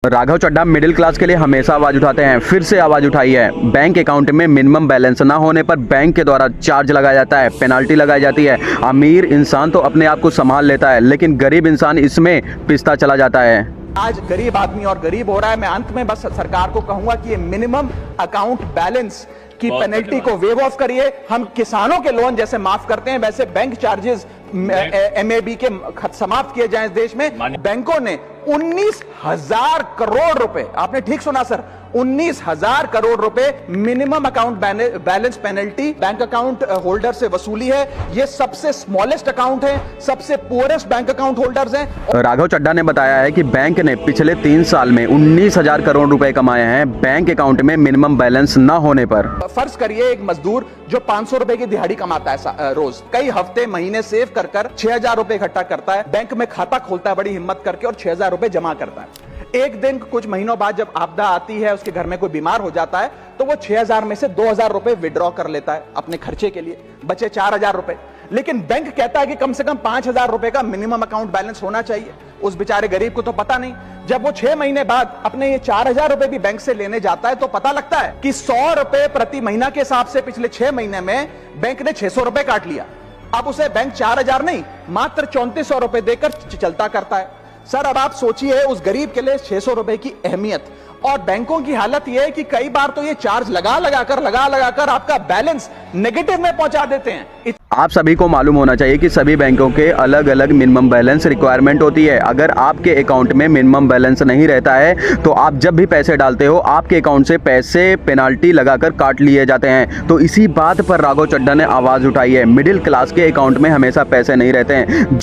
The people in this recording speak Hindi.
राघव चड्ढा मिडिल क्लास के लिए हमेशा आवाज उठाते हैं। फिर से आवाज उठाई है। बैंक अकाउंट में मिनिमम बैलेंस ना होने पर बैंक के द्वारा चार्ज लगाया जाता है, पेनाल्टी लगाई जाती है। अमीर इंसान तो अपने आप को संभाल लेता है, लेकिन गरीब इंसान इसमें पिसता चला जाता है। आज गरीब आदमी और गरीब हो रहा है। मैं अंत में बस सरकार को कहूंगा कि ये मिनिमम अकाउंट बैलेंस की पेनल्टी को वेव ऑफ करिए। हम किसानों के लोन जैसे माफ करते हैं, वैसे बैंक चार्जेस एमएबी के समाप्त किए जाएं इस देश में। बैंकों ने 19,000 करोड़ रुपए, आपने ठीक सुना सर, 19,000 करोड़ रुपए minimum account balance penalty bank account holder से वसूली है। ये सबसे स्मॉलेस्ट अकाउंट है, सबसे पुअरेस्ट बैंक अकाउंट होल्डर्स हैं। राघव चड्ढा ने बताया है कि बैंक ने पिछले 3 साल में 19,000 करोड़ रुपए कमाए हैं बैंक अकाउंट में मिनिमम बैलेंस न होने पर। फर्ज करिए एक मजदूर जो 500 रुपए की दिहाड़ी कमाता है रोज, कई हफ्ते महीने सेव कर 6,000 रुपए इकट्ठा करता है, बैंक में खाता खोलता है बड़ी हिम्मत करके और 6,000 रुपए जमा करता है। एक दिन कुछ महीनों बाद जब आपदा आती है, उसके घर में कोई बीमार हो जाता है, तो वो 6,000 में से 2,000 रुपए विड्रॉ कर लेता है अपने खर्चे के लिए, बचे 4,000 रुपए। लेकिन बैंक कहता है कि कम से कम 5,000 रुपए का मिनिमम अकाउंट बैलेंस होना चाहिए। उस बेचारे गरीब को तो पता नहीं। जब वो 6 महीने बाद अपने ये 4,000 रुपए भी बैंक से लेने जाता है, तो पता लगता है कि 100 रुपए प्रति महीना के हिसाब से पिछले 6 महीने में बैंक ने 600 रुपए काट लिया। अब उसे बैंक 4,000 नहीं, मात्र 3,400 रुपए देकर चलता करता है। सर, अब आप सोचिए उस गरीब के लिए 600 रुपए की अहमियत। और बैंकों की हालत यह है कि कई बार तो ये चार्ज लगा लगाकर आपका बैलेंस नेगेटिव में पहुंचा देते हैं। आप सभी को मालूम होना चाहिए कि सभी बैंकों के अलग अलग मिनिमम बैलेंस रिक्वायरमेंट होती है। अगर आपके अकाउंट में मिनिमम बैलेंस नहीं रहता है तो आप जब भी पैसे डालते हो, आपके अकाउंट से पैसे पेनाल्टी लगाकर काट लिए जाते हैं। तो इसी बात पर राघव चड्ढा ने आवाज उठाई है। मिडिल क्लास के अकाउंट में हमेशा पैसे नहीं रहते हैं।